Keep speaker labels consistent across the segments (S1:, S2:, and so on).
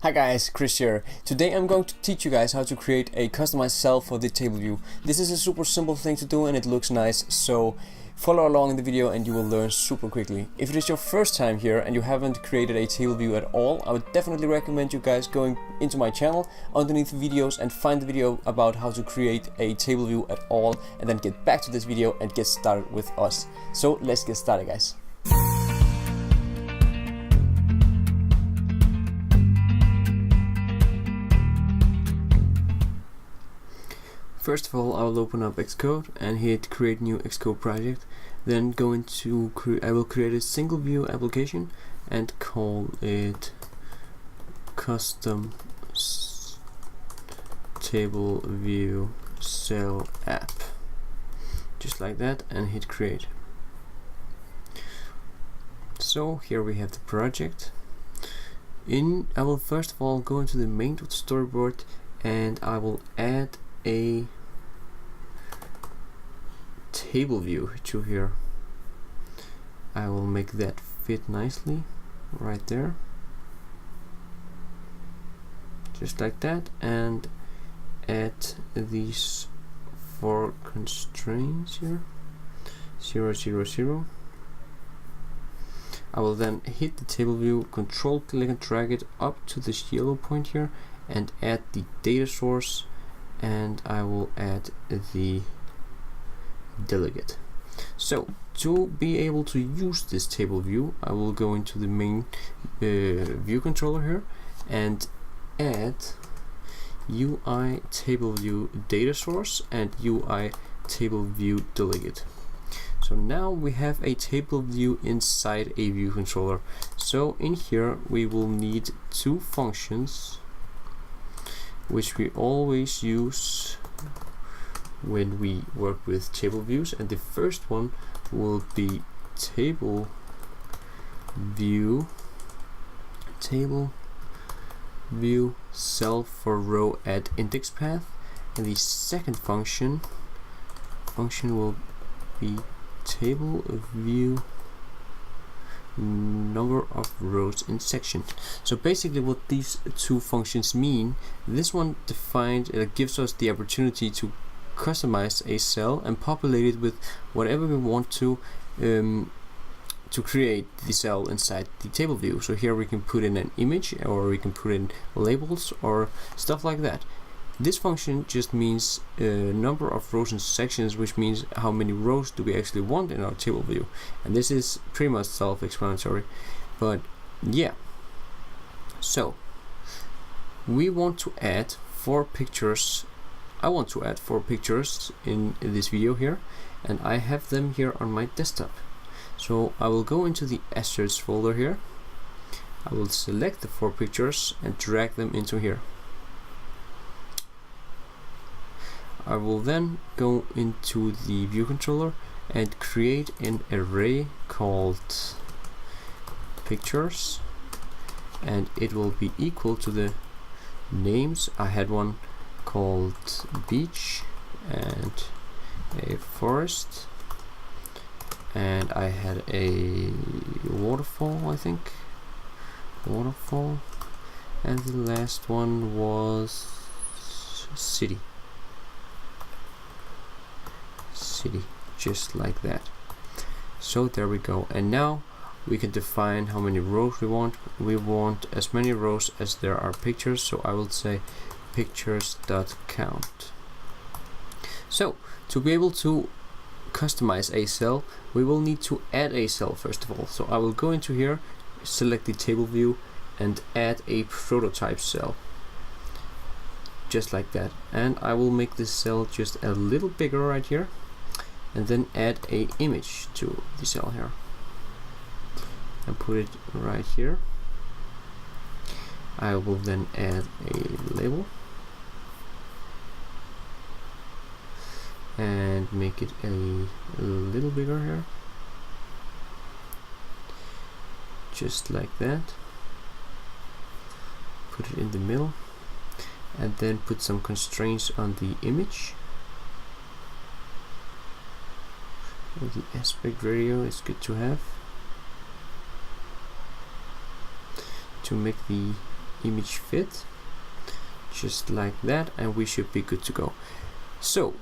S1: Hi guys, Chris here. Today I'm going to teach you guys how to create a customized cell for the table view. This is a super simple thing to do and it looks nice, so follow along in the video and you will learn super quickly. If it is your first time here and you haven't created a table view at all, I would definitely recommend you guys going into my channel underneath the videos and find the video about how to create a table view at all, and then get back to this video and get started with us. So let's get started, guys. First of all, I will open up xcode and hit create new xcode project. Then go into I will create a single view application and call it custom table view cell app, just like that, and hit create. So here we have the project. I will first of all go into the main.storyboard and I will add a table view to here. I will make that fit nicely right there, just like that, and add these 4 constraints here, 0, 0, 0. I will then hit the table view, control click and drag it up to this yellow point here and add the data source, and I will add the delegate. So to be able to use this table view, I will go into the main view controller here and add UI table view data source and UI table view delegate. So now we have a table view inside a view controller. So in here we will need 2 functions which we always use when we work with table views, and the first one will be table view cell for row at index path, and the second function will be table view number of rows in section. So basically what these 2 functions mean, this one gives us the opportunity to customize a cell and populate it with whatever we want to create the cell inside the table view. So here we can put in an image, or we can put in labels or stuff like that. This function just means number of rows and sections, which means how many rows do we actually want in our table view, and this is pretty much self-explanatory, but yeah. So we want to add 4 pictures. I want to add 4 pictures in this video here, and I have them here on my desktop. So I will go into the assets folder here. I will select the 4 pictures and drag them into here. I will then go into the view controller and create an array called pictures, and it will be equal to the names. I had one called beach and a forest, and I had a waterfall, I think, and the last one was city, just like that. So there we go, and now we can define how many rows we want. We want as many rows as there are pictures, so I will say pictures.count. So to be able to customize a cell, we will need to add a cell first of all. So I will go into here, select the table view and add a prototype cell, just like that, and I will make this cell just a little bigger right here, and then add a image to the cell here and put it right here. I will then add a label and make it a little bigger here, just like that. Put it in the middle and then put some constraints on the image. The aspect ratio is good to have to make the image fit, just like that, and we should be good to go. So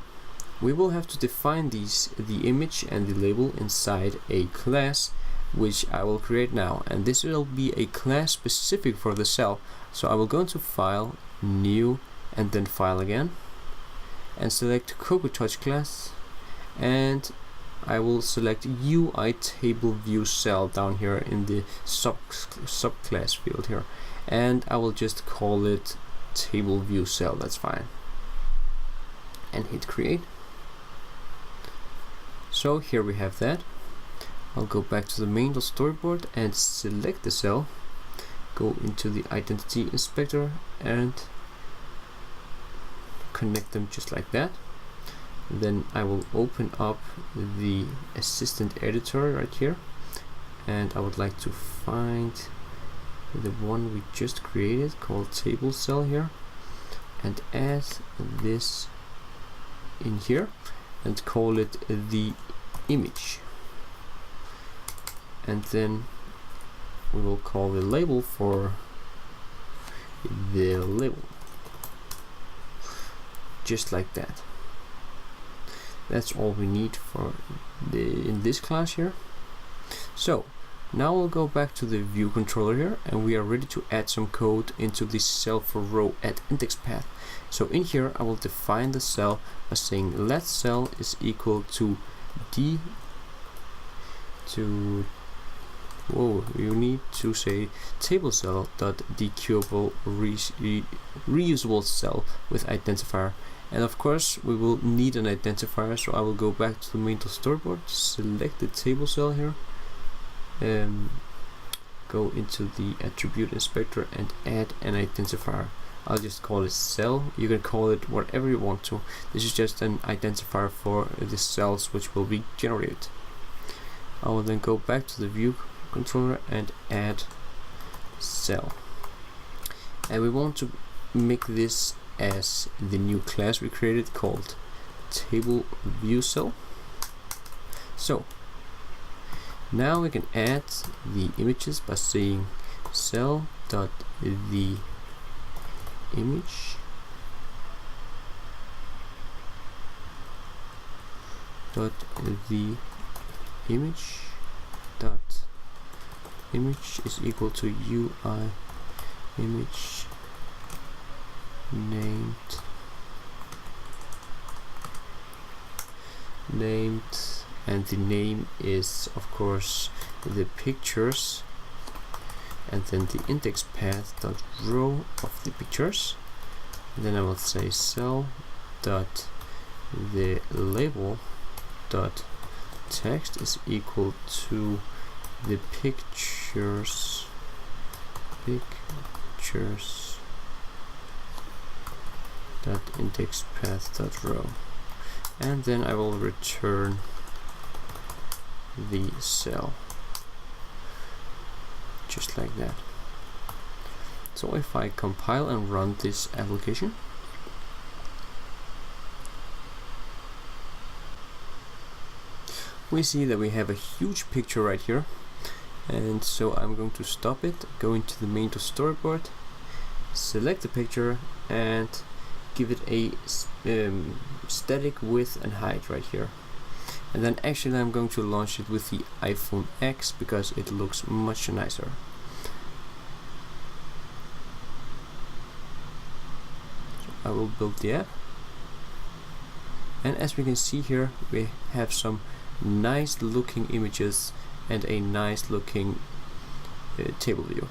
S1: we will have to define the image and the label inside a class, which I will create now, and this will be a class specific for the cell. So I will go into File, New, and then File again, and select CocoaTouch class, and I will select UI table view cell down here in the subclass field here, and I will just call it table view cell. That's fine, and hit create. So here we have that. I'll go back to the main.storyboard and select the cell, go into the identity inspector and connect them just like that. Then I will open up the assistant editor right here, and I would like to find the one we just created called table cell here, and add this in here and call it the image, and then we will call the label for the label, just like that. That's all we need for in this class here. So now we'll go back to the view controller here, and we are ready to add some code into this cell for row at index path. So in here I will define the cell by saying let cell is equal to you need to say table cell dot dequeuable reusable cell with identifier. And of course we will need an identifier, so I will go back to the main.storyboard, select the table cell here, go into the attribute inspector and add an identifier. I'll just call it cell. You can call it whatever you want to. This is just an identifier for the cells which will be generated. I will then go back to the view controller and add cell, and we want to make this as the new class we created called table view cell. So now we can add the images by saying cell dot the image dot the image dot image is equal to UI image named and the name is of course the pictures, and then the index path dot row of the pictures, and then I will say cell dot the label dot text is equal to the pictures dot index path dot row, and then I will return the cell just like that. So if I compile and run this application, we see that we have a huge picture right here, and so I'm going to stop it, go into the main.storyboard, select the picture and give it a static width and height right here, and then actually I'm going to launch it with the iPhone X because it looks much nicer. So I will build the app, and as we can see here we have some nice looking images and a nice looking table view.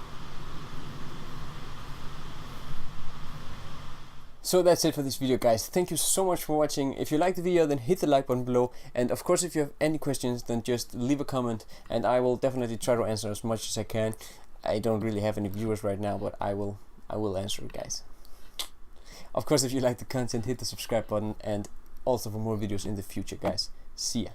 S1: So that's it for this video, guys. Thank you so much for watching. If you liked the video, then hit the like button below, and of course if you have any questions then just leave a comment and I will definitely try to answer as much as I can. I don't really have any viewers right now, but I will answer it, guys. Of course, if you like the content, hit the subscribe button, and also for more videos in the future, guys. See ya.